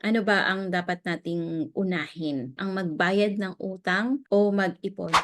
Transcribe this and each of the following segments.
Ano ba ang dapat nating unahin? Ang magbayad ng utang o mag-ipon?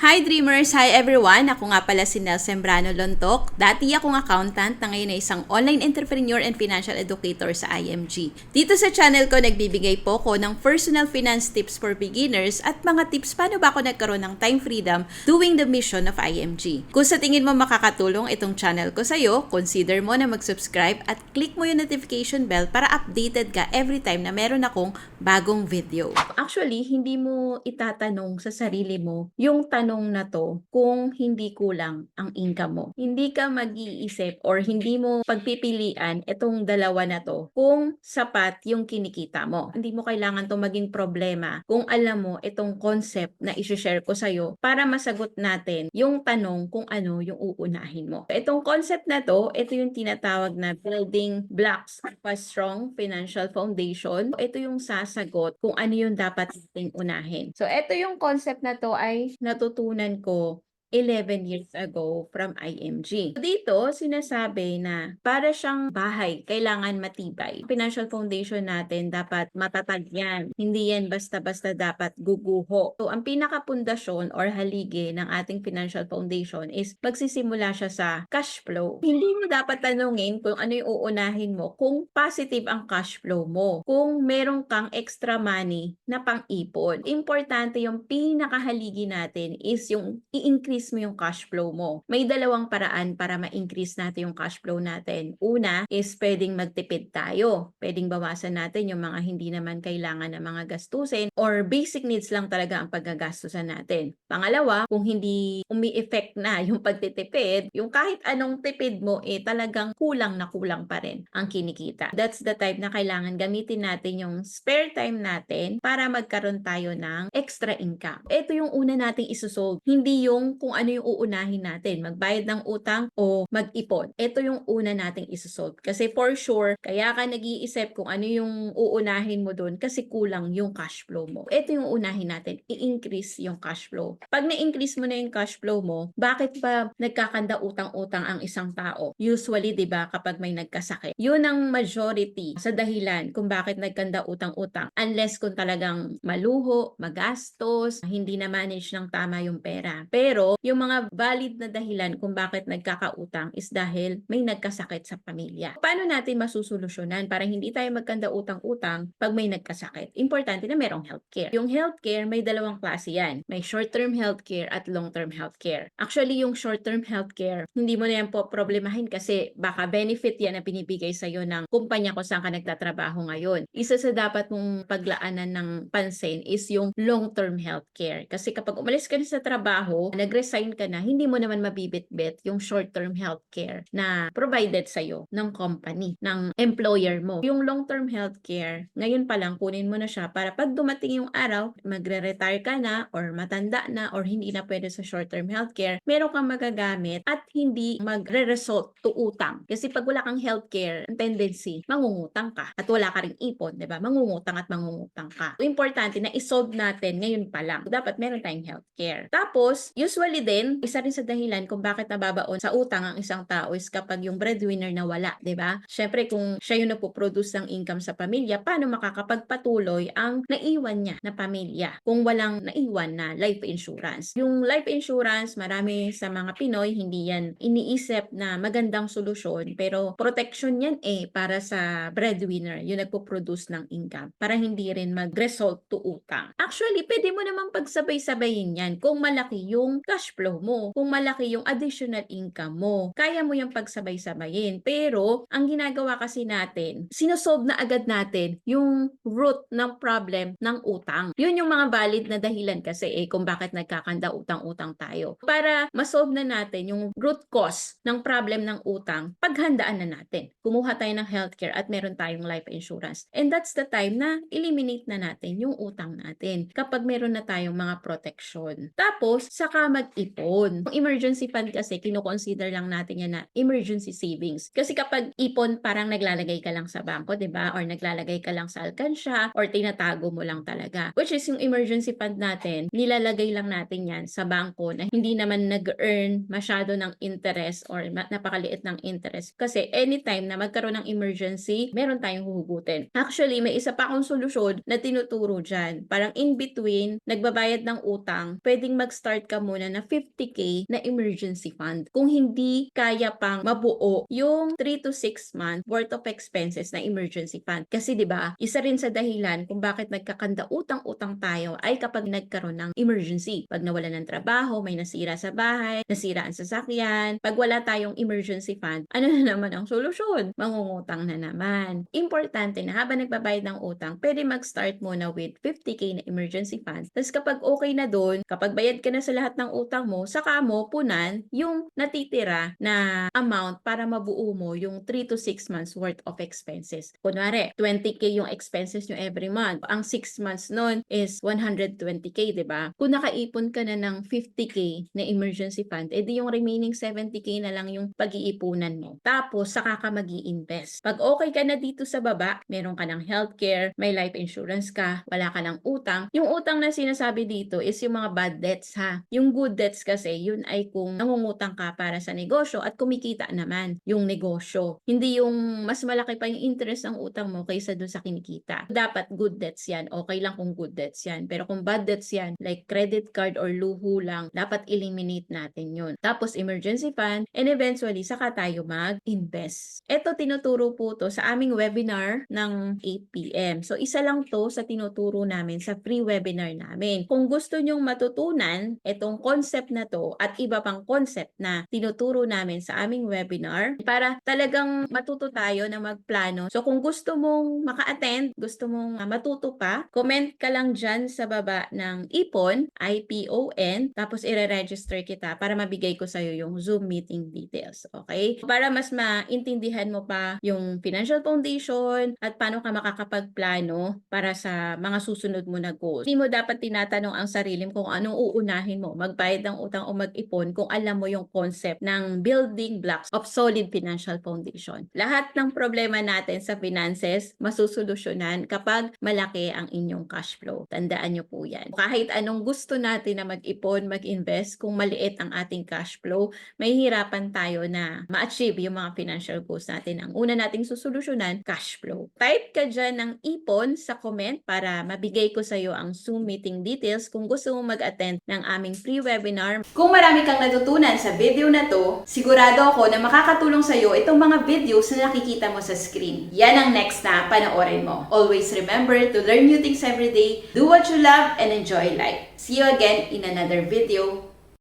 Hi Dreamers! Hi everyone! Ako nga pala si Nel Sembrano Lontok. Dati akong accountant na ngayon ay isang online entrepreneur and financial educator sa IMG. Dito sa channel ko, nagbibigay po ko ng personal finance tips for beginners at mga tips paano ba ako nagkaroon ng time freedom doing the mission of IMG. Kung sa tingin mo makakatulong itong channel ko sa'yo, consider mo na mag-subscribe at click mo yung notification bell para updated ka every time na meron akong bagong video. Actually, hindi mo itatanong sa sarili mo yung tanong na to kung hindi kulang ang income mo. Hindi ka mag-iisip or hindi mo pagpipilian itong dalawa na to kung sapat yung kinikita mo. Hindi mo kailangan to maging problema kung alam mo itong concept na isi-share ko sa'yo para masagot natin yung tanong kung ano yung uunahin mo. Itong concept na to, ito yung tinatawag na building blocks of a strong financial foundation. Ito yung sasagot kung ano yung dapat nating unahin. So, ito yung concept na to ay natutunan ko 11 years ago from IMG. Dito, sinasabi na para siyang bahay, kailangan matibay. Financial foundation natin dapat matatag yan. Hindi yan basta-basta dapat guguho. So, ang pinakapundasyon or haligi ng ating financial foundation is magsisimula siya sa cash flow. Hindi mo dapat tanungin kung ano yung uunahin mo kung positive ang cash flow mo. Kung meron kang extra money na pang-ipon. Importante yung pinakahaligi natin is yung i-increase mo yung cash flow mo. May dalawang paraan para ma-increase natin yung cash flow natin. Una is pwedeng magtipid tayo. Pwedeng bawasan natin yung mga hindi naman kailangan na mga gastusin or basic needs lang talaga ang paggagastusan natin. Pangalawa, kung hindi umi-effect na yung pagtitipid, yung kahit anong tipid mo talagang kulang na kulang pa rin ang kinikita. That's the type na kailangan gamitin natin yung spare time natin para magkaroon tayo ng extra income. Ito yung una nating isosolve. Hindi yung kung ano yung uunahin natin, magbayad ng utang o mag-ipon. Ito yung una nating isosolve. Kasi for sure, kaya ka nag-iisip kung ano yung uunahin mo doon kasi kulang yung cash flow mo. Ito yung unahin natin, i-increase yung cash flow. Pag na-increase mo na yung cash flow mo, bakit ba nagkakanda utang-utang ang isang tao? Usually, 'di ba, kapag may nagkasakit. Yun ang majority sa dahilan kung bakit nagkanda utang-utang. Unless kung talagang maluho, magastos, hindi na manage ng tama yung pera. Pero yung mga valid na dahilan kung bakit nagkakautang is dahil may nagkasakit sa pamilya. Paano natin masusolusyonan para hindi tayo magkanda utang-utang pag may nagkasakit? Importante na merong healthcare. Yung healthcare, may dalawang klase yan. May short-term healthcare at long-term healthcare. Actually, yung short-term healthcare, hindi mo na yan po problemahin kasi baka benefit yan na binibigay sa'yo ng kumpanya kung saan ka nagtatrabaho ngayon. Isa sa dapat mong paglaanan ng pansin is yung long-term healthcare. Kasi kapag umalis ka na sa trabaho, nag-resign ka na, hindi mo naman mabibitbit yung short-term healthcare na provided sa'yo ng company, ng employer mo. Yung long-term healthcare, ngayon pa lang kunin mo na siya para pag dumating yung araw, magre-retire ka na or matanda na or hindi na pwede sa short-term healthcare, meron kang magagamit at hindi magre-result to utang. Kasi pag wala kang healthcare, ang tendency, mangungutang ka. At wala ka ring ipon, di ba? Mangungutang at mangungutang ka. So, importante na isolve natin ngayon pa lang. Dapat meron tayong healthcare. Tapos, usually din, isa rin sa dahilan kung bakit nababaon sa utang ang isang tao is kapag yung breadwinner na wala, di ba? Syempre, kung siya yung nagpo-produce ng income sa pamilya, paano makakapagpatuloy ang naiwan niya na pamilya kung walang naiwan na life insurance? Yung life insurance, marami sa mga Pinoy, hindi yan iniisip na magandang solusyon, pero protection yan para sa breadwinner, yung nagpo-produce ng income, para hindi rin mag-result to utang. Actually, pwede mo naman pagsabay-sabayin yan kung malaki yung cash flow mo, kung malaki yung additional income mo, kaya mo yung pagsabay-sabayin. Pero, ang ginagawa kasi natin, sinosolve na agad natin yung root ng problem ng utang. Yun yung mga valid na dahilan kasi kung bakit nagkakanda utang-utang tayo. Para masolve na natin yung root cause ng problem ng utang, paghandaan na natin. Kumuha tayo ng healthcare at meron tayong life insurance. And that's the time na eliminate na natin yung utang natin kapag meron na tayong mga protection. Tapos, saka mag-ipon. Yung emergency fund kasi, kino-consider lang natin yan na emergency savings. Kasi kapag ipon, parang naglalagay ka lang sa bangko, 'di ba? Or naglalagay ka lang sa alkansya, or tinatago mo lang talaga. Which is yung emergency fund natin, nilalagay lang natin yan sa bangko na hindi naman nag-earn masyado ng interest or napakaliit ng interest. Kasi anytime na magkaroon ng emergency, meron tayong huhugutin. Actually, may isa pa akong solusyon na tinuturo dyan. Parang in between, nagbabayad ng utang, pwedeng mag-start ka muna na 50K na emergency fund. Kung hindi kaya pang mabuo yung 3 to 6 month worth of expenses na emergency fund. Kasi 'di ba, isa rin sa dahilan kung bakit nagkakanda utang-utang tayo ay kapag nagkaroon ng emergency. Pag nawala ng trabaho, may nasira sa bahay, nasira ang sasakyan, pag wala tayong emergency fund, ano na naman ang solusyon? Mangungutang na naman. Importante na habang nagbabayad ng utang, pwede mag-start muna with 50K na emergency fund. Tapos kapag okay na doon, kapag bayad ka na sa lahat ng utang mo, saka mo punan yung natitira na amount para mabuo mo yung 3 to 6 months worth of expenses. Kunwari, 20K yung expenses nyo every month. Ang 6 months nun is 120K, di ba? Kung nakaipon ka na ng 50K na emergency fund, edi yung remaining 70K na lang yung pag-iipunan mo. Tapos, saka ka mag-i-invest. Pag okay ka na dito sa baba, meron ka ng healthcare, may life insurance ka, wala ka ng utang. Yung utang na sinasabi dito is yung mga bad debts ha. Yung good debts kasi, yun ay kung nangungutang ka para sa negosyo at kumikita naman yung negosyo. Hindi yung mas malaki pa yung interest ng utang mo kaysa dun sa kinikita. Dapat good debts yan. Okay lang kung good debts yan. Pero kung bad debts yan, like credit card or luho lang, dapat eliminate natin yun. Tapos emergency fund, and eventually, saka tayo mag-invest. Ito, tinuturo po to sa aming webinar ng 8 p.m. So, isa lang to sa tinuturo namin sa free webinar namin. Kung gusto nyong matutunan itong concept na to at iba pang concept na tinuturo namin sa aming webinar para talagang matuto tayo na magplano. So, kung gusto mong maka-attend, gusto mong matuto pa, comment ka lang dyan sa baba ng IPON, IPON, tapos i-register kita para mabigay ko sa'yo yung Zoom meeting details. Okay? Para mas maintindihan mo pa yung financial foundation at paano ka makakapagplano para sa mga susunod mo na goals. Hindi mo dapat tinatanong ang sarili mo kung anong uunahin mo, magbayad ng utang o mag-ipon kung alam mo yung concept ng building blocks of solid financial foundation. Lahat ng problema natin sa finances masusolusyonan kapag malaki ang inyong cash flow. Tandaan nyo po yan. Kahit anong gusto natin na mag-ipon, mag-invest, kung maliit ang ating cash flow, may hirapan tayo na ma-achieve yung mga financial goals natin. Ang una nating susolusyonan, cash flow. Type ka dyan ng ipon sa comment para mabigay ko sa'yo ang Zoom meeting details kung gusto mo mag-attend ng aming free webinar. Kung marami kang natutunan sa video na to, sigurado ako na makakatulong sa'yo itong mga videos na nakikita mo sa screen. Yan ang next na panoorin mo. Always remember to learn new things every day, do what you love, and enjoy life. See you again in another video.